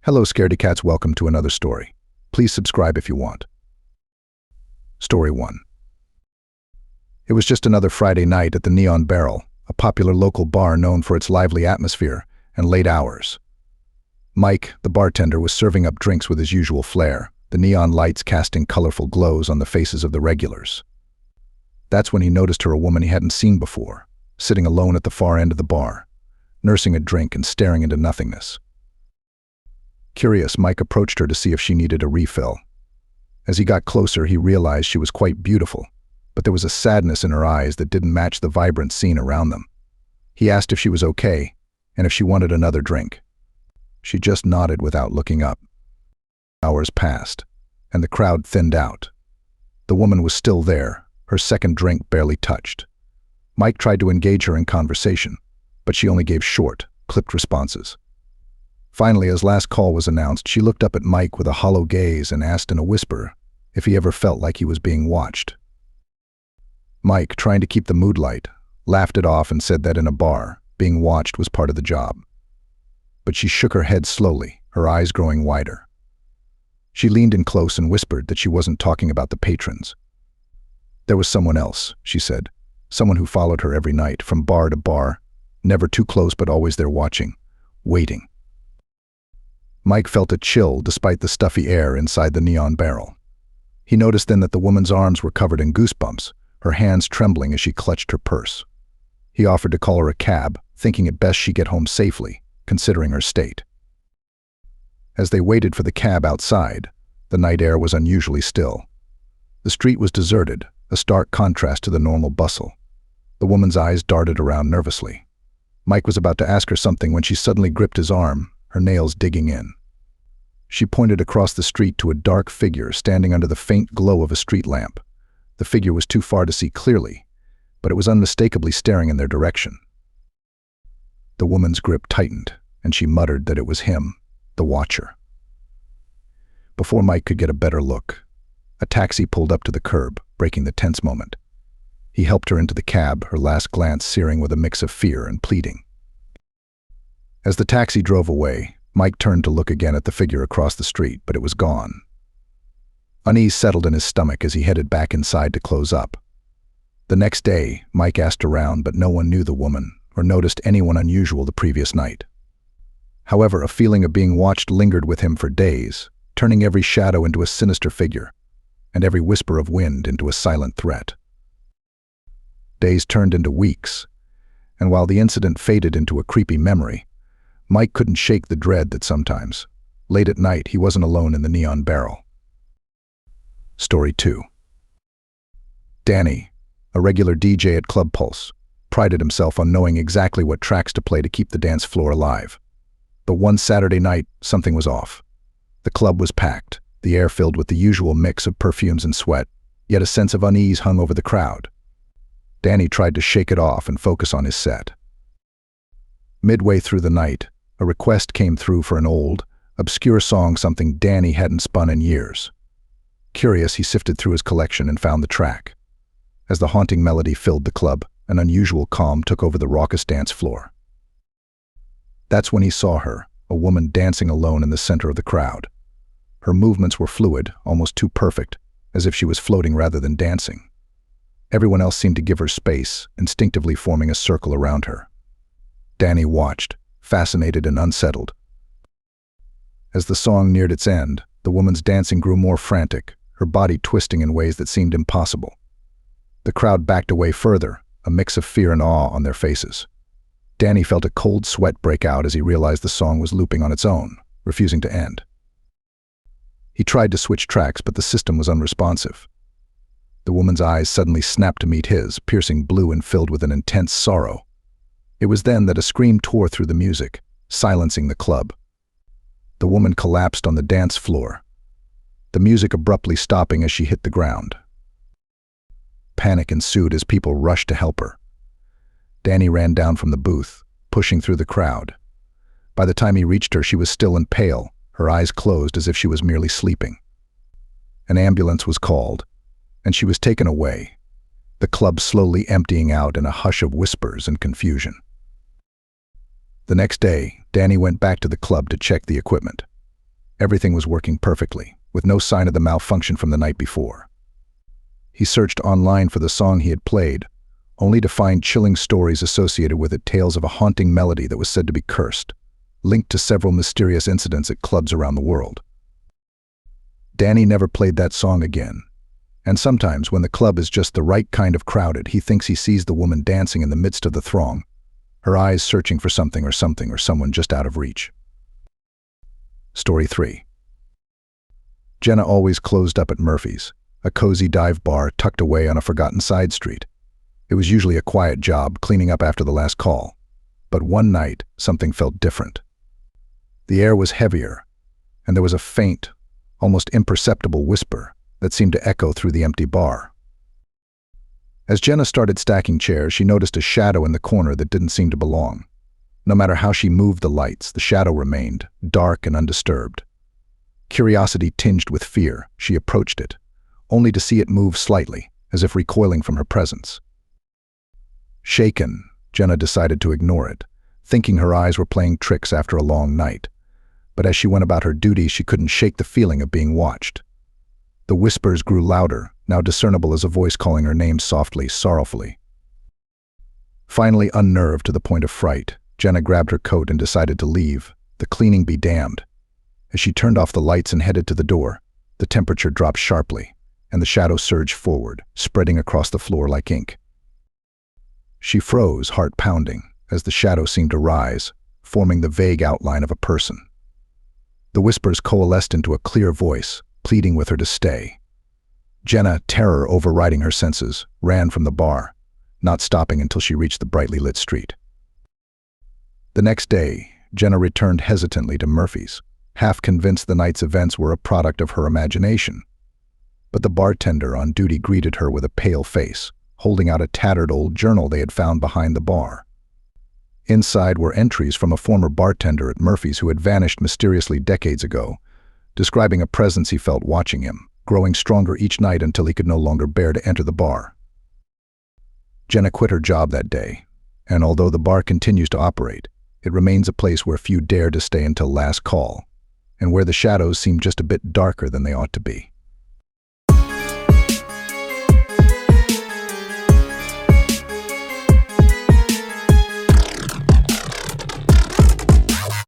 Hello, scaredy cats, welcome to another story. Please subscribe if you want. Story 1. It was just another Friday night at the Neon Barrel, a popular local bar known for its lively atmosphere and late hours. Mike, the bartender, was serving up drinks with his usual flair, the neon lights casting colorful glows on the faces of the regulars. That's when he noticed her, a woman he hadn't seen before, sitting alone at the far end of the bar, nursing a drink and staring into nothingness. Curious, Mike approached her to see if she needed a refill. As he got closer, he realized she was quite beautiful, but there was a sadness in her eyes that didn't match the vibrant scene around them. He asked if she was okay, and if she wanted another drink. She just nodded without looking up. Hours passed, and the crowd thinned out. The woman was still there, her second drink barely touched. Mike tried to engage her in conversation, but she only gave short, clipped responses. Finally, as last call was announced, she looked up at Mike with a hollow gaze and asked in a whisper if he ever felt like he was being watched. Mike, trying to keep the mood light, laughed it off and said that in a bar, being watched was part of the job. But she shook her head slowly, her eyes growing wider. She leaned in close and whispered that she wasn't talking about the patrons. There was someone else, she said, someone who followed her every night, from bar to bar, never too close but always there watching, waiting. Mike felt a chill despite the stuffy air inside the Neon Barrel. He noticed then that the woman's arms were covered in goosebumps, her hands trembling as she clutched her purse. He offered to call her a cab, thinking it best she get home safely, considering her state. As they waited for the cab outside, the night air was unusually still. The street was deserted, a stark contrast to the normal bustle. The woman's eyes darted around nervously. Mike was about to ask her something when she suddenly gripped his arm, her nails digging in. She pointed across the street to a dark figure standing under the faint glow of a street lamp. The figure was too far to see clearly, but it was unmistakably staring in their direction. The woman's grip tightened, and she muttered that it was him, the watcher. Before Mike could get a better look, a taxi pulled up to the curb, breaking the tense moment. He helped her into the cab, her last glance searing with a mix of fear and pleading. As the taxi drove away, Mike turned to look again at the figure across the street, but it was gone. Unease settled in his stomach as he headed back inside to close up. The next day, Mike asked around, but no one knew the woman or noticed anyone unusual the previous night. However, a feeling of being watched lingered with him for days, turning every shadow into a sinister figure, and every whisper of wind into a silent threat. Days turned into weeks, and while the incident faded into a creepy memory, Mike couldn't shake the dread that sometimes, late at night, he wasn't alone in the Neon Barrel. Story 2. Danny, a regular DJ at Club Pulse, prided himself on knowing exactly what tracks to play to keep the dance floor alive. But one Saturday night, something was off. The club was packed, the air filled with the usual mix of perfumes and sweat, yet a sense of unease hung over the crowd. Danny tried to shake it off and focus on his set. Midway through the night, a request came through for an old, obscure song, something Danny hadn't spun in years. Curious, he sifted through his collection and found the track. As the haunting melody filled the club, an unusual calm took over the raucous dance floor. That's when he saw her, a woman dancing alone in the center of the crowd. Her movements were fluid, almost too perfect, as if she was floating rather than dancing. Everyone else seemed to give her space, instinctively forming a circle around her. Danny watched, fascinated and unsettled. As the song neared its end, the woman's dancing grew more frantic, her body twisting in ways that seemed impossible. The crowd backed away further, a mix of fear and awe on their faces. Danny felt a cold sweat break out as he realized the song was looping on its own, refusing to end. He tried to switch tracks, but the system was unresponsive. The woman's eyes suddenly snapped to meet his, piercing blue and filled with an intense sorrow. It was then that a scream tore through the music, silencing the club. The woman collapsed on the dance floor, the music abruptly stopping as she hit the ground. Panic ensued as people rushed to help her. Danny ran down from the booth, pushing through the crowd. By the time he reached her, she was still and pale, her eyes closed as if she was merely sleeping. An ambulance was called, and she was taken away, the club slowly emptying out in a hush of whispers and confusion. The next day, Danny went back to the club to check the equipment. Everything was working perfectly, with no sign of the malfunction from the night before. He searched online for the song he had played, only to find chilling stories associated with it, tales of a haunting melody that was said to be cursed, linked to several mysterious incidents at clubs around the world. Danny never played that song again, and sometimes when the club is just the right kind of crowded, he thinks he sees the woman dancing in the midst of the throng, her eyes searching for something or someone just out of reach. Story 3. Jenna always closed up at Murphy's, a cozy dive bar tucked away on a forgotten side street. It was usually a quiet job, cleaning up after the last call. But one night, something felt different. The air was heavier, and there was a faint, almost imperceptible whisper that seemed to echo through the empty bar. As Jenna started stacking chairs, she noticed a shadow in the corner that didn't seem to belong. No matter how she moved the lights, the shadow remained, dark and undisturbed. Curiosity tinged with fear, she approached it, only to see it move slightly, as if recoiling from her presence. Shaken, Jenna decided to ignore it, thinking her eyes were playing tricks after a long night. But as she went about her duties, she couldn't shake the feeling of being watched. The whispers grew louder, now discernible as a voice calling her name softly, sorrowfully. Finally unnerved to the point of fright, Jenna grabbed her coat and decided to leave, the cleaning be damned. As she turned off the lights and headed to the door, the temperature dropped sharply, and the shadow surged forward, spreading across the floor like ink. She froze, heart pounding, as the shadow seemed to rise, forming the vague outline of a person. The whispers coalesced into a clear voice, pleading with her to stay. Jenna, terror overriding her senses, ran from the bar, not stopping until she reached the brightly lit street. The next day, Jenna returned hesitantly to Murphy's, half convinced the night's events were a product of her imagination. But the bartender on duty greeted her with a pale face, holding out a tattered old journal they had found behind the bar. Inside were entries from a former bartender at Murphy's who had vanished mysteriously decades ago, describing a presence he felt watching him, growing stronger each night until he could no longer bear to enter the bar. Jenna quit her job that day, and although the bar continues to operate, it remains a place where few dare to stay until last call, and where the shadows seem just a bit darker than they ought to be.